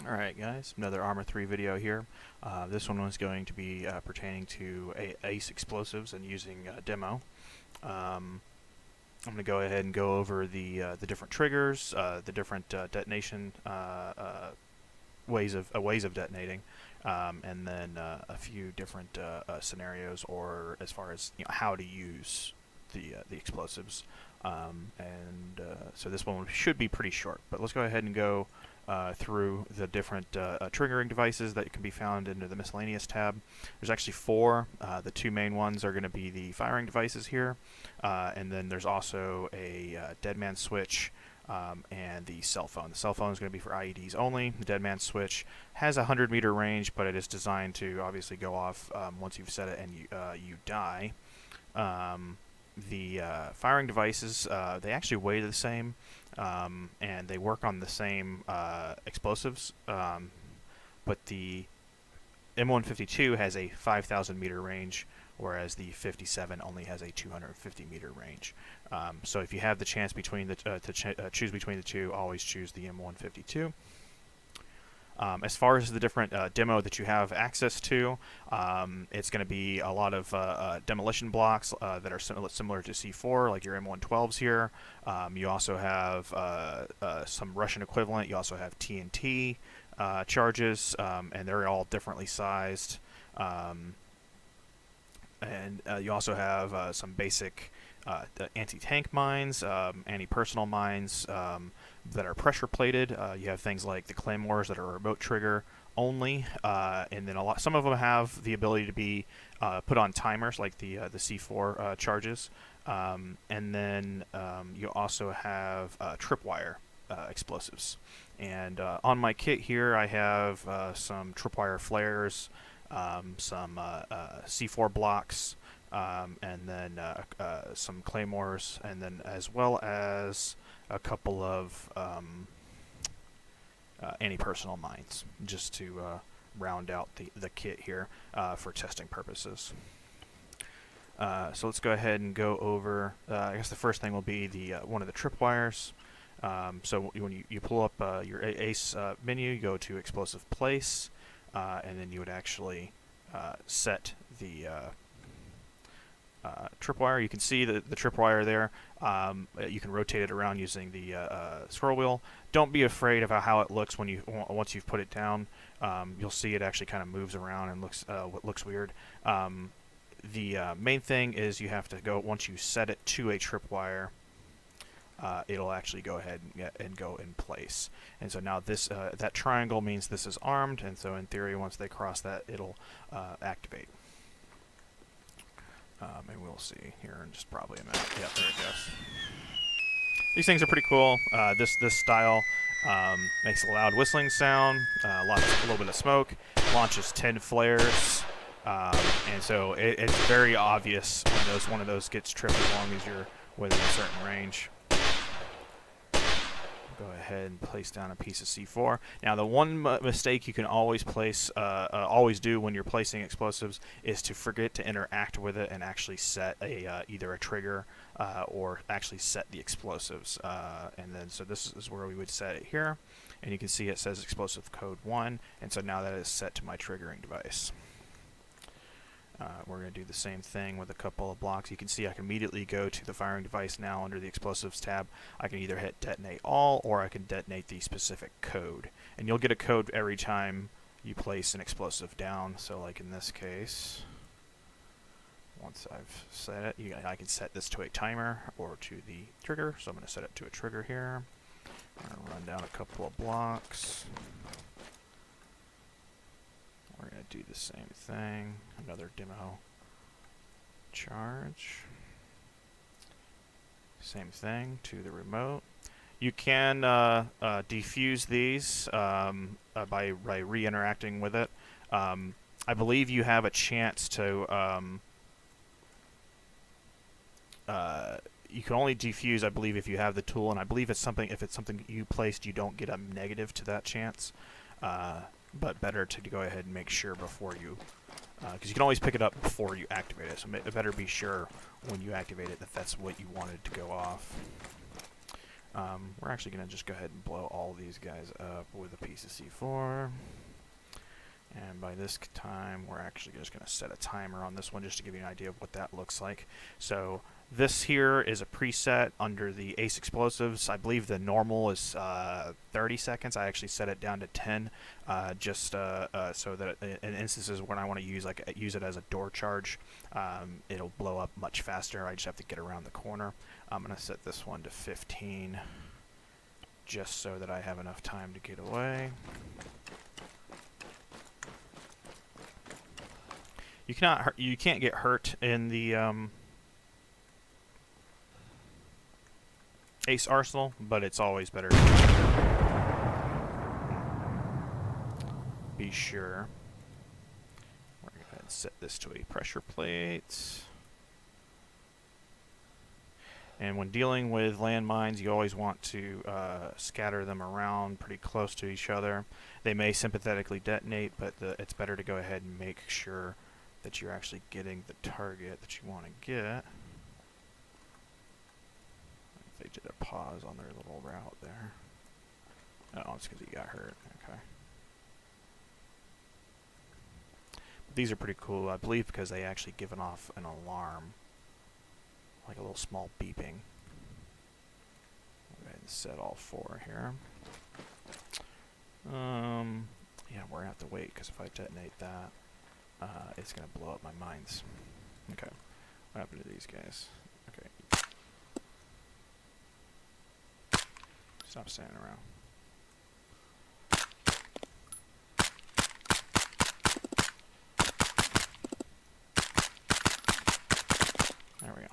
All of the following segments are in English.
Alright guys, another Arma 3 video here. This one was going to be pertaining to ACE explosives and using demo. I'm going to go ahead and go over the different triggers, the different detonation ways of detonating, and then a few different scenarios, or as far as how to use the explosives. So this one should be pretty short, but let's go ahead and go through the different triggering devices that can be found into the miscellaneous tab. There's actually four. The two main ones are going to be the firing devices here, and then there's also a dead man switch and the cell phone. The cell phone is going to be for IEDs only. The dead man switch has a 100-meter range, but it is designed to obviously go off once you've set it and you die. The firing devices, they actually weigh the same, and they work on the same explosives, but the M152 has a 5,000 meter range, whereas the 57 only has a 250 meter range. So if you have the chance between the choose between the two, always choose the M152. As far as the different demo that you have access to, it's going to be a lot of demolition blocks that are similar to C4, like your M112s here. You also have some Russian equivalent. You also have TNT charges, and they're all differently sized. And you also have some basic anti-tank mines, anti-personal mines that are pressure plated. You have things like the claymores that are remote trigger only, and then some of them have the ability to be put on timers, like the C4 charges. And then you also have tripwire explosives. And on my kit here, I have some tripwire flares, some C4 blocks, and then some claymores, and then as well as a couple of anti-personal mines, just to round out the kit here for testing purposes. So let's go ahead and go over, I guess the first thing will be the one of the tripwires. So when you pull up your ACE menu, you go to explosive place, and then you would actually set the tripwire. You can see the tripwire there. You can rotate it around using the scroll wheel. Don't be afraid of how it looks when once you've put it down. You'll see it actually kind of moves around and looks weird. The main thing is you have to go, once you set it to a tripwire, it'll actually go ahead and go in place. And so now this that triangle means this is armed, and so in theory once they cross that, it'll activate. And we'll see here in just probably a minute. Yeah, there it goes. These things are pretty cool. This style makes a loud whistling sound, a little bit of smoke, launches 10 flares, and so it's very obvious when one of those gets tripped as long as you're within a certain range. Go ahead and place down a piece of C4. Now, the one mistake you can always do when you're placing explosives is to forget to interact with it and actually set either a trigger or actually set the explosives. And then, so this is where we would set it here, and you can see it says explosive code 1, and so now that is set to my triggering device. We're going to do the same thing with a couple of blocks. You can see I can immediately go to the firing device now under the explosives tab. I can either hit detonate all, or I can detonate the specific code. And you'll get a code every time you place an explosive down. So like in this case, once I've set it, I can set this to a timer or to the trigger. So I'm going to set it to a trigger here. I'm going to run down a couple of blocks. We're going to do the same thing, another demo charge. Same thing to the remote. You can defuse these by re-interacting with it. I believe you have a chance to, you can only defuse, I believe, if you have the tool, and I believe if it's something you placed, you don't get a negative to that chance. But better to go ahead and make sure before you, because you can always pick it up before you activate it, so better be sure when you activate it that that's what you wanted to go off. We're actually going to just go ahead and blow all these guys up with a piece of C4. And by this time, we're actually just going to set a timer on this one just to give you an idea of what that looks like. So this here is a preset under the Ace Explosives. I believe the normal is 30 seconds. I actually set it down to 10, just so that in instances when I want to use it as a door charge, it'll blow up much faster. I just have to get around the corner. I'm going to set this one to 15, just so that I have enough time to get away. You can't get hurt in the Ace Arsenal, but it's always better to be sure. We're going to go ahead and set this to a pressure plate. And when dealing with landmines, you always want to scatter them around pretty close to each other. They may sympathetically detonate, but it's better to go ahead and make sure that you're actually getting the target that you want to get. They did a pause on their little route there. Oh, it's because he got hurt. Okay. But these are pretty cool, I believe, because they actually give off an alarm, like a little small beeping. Go ahead and set all 4 here. Yeah, we're gonna have to wait because if I detonate that, it's gonna blow up my mines. Okay. What happened to these guys? Okay. Stop standing around. There we go.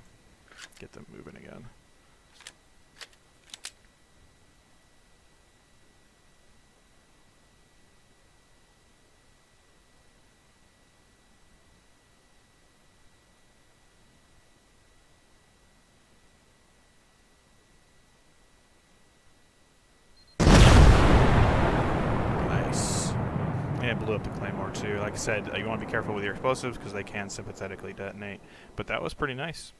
Get them moving again. It blew up the Claymore too. Like I said, you want to be careful with your explosives because they can sympathetically detonate. But that was pretty nice,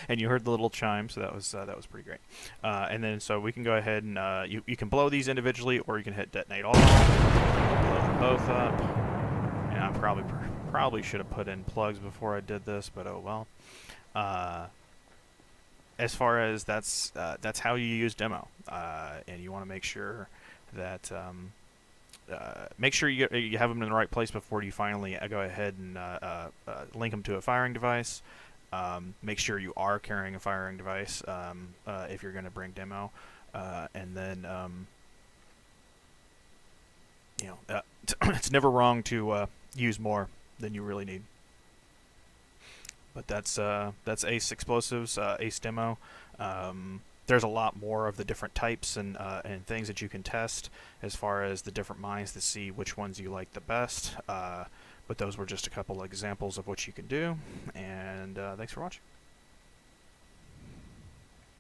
and you heard the little chime, so that was pretty great. And then so we can go ahead and you can blow these individually, or you can hit detonate all. Blow them both up. And I probably should have put in plugs before I did this, but oh well. As far as that's how you use demo, and you want to make sure that. Make sure you have them in the right place before you finally go ahead and link them to a firing device. Make sure you are carrying a firing device if you're going to bring demo, and then it's never wrong to use more than you really need. But that's Ace Explosives, Ace Demo. There's a lot more of the different types and things that you can test as far as the different mines to see which ones you like the best. But those were just a couple examples of what you can do. And thanks for watching.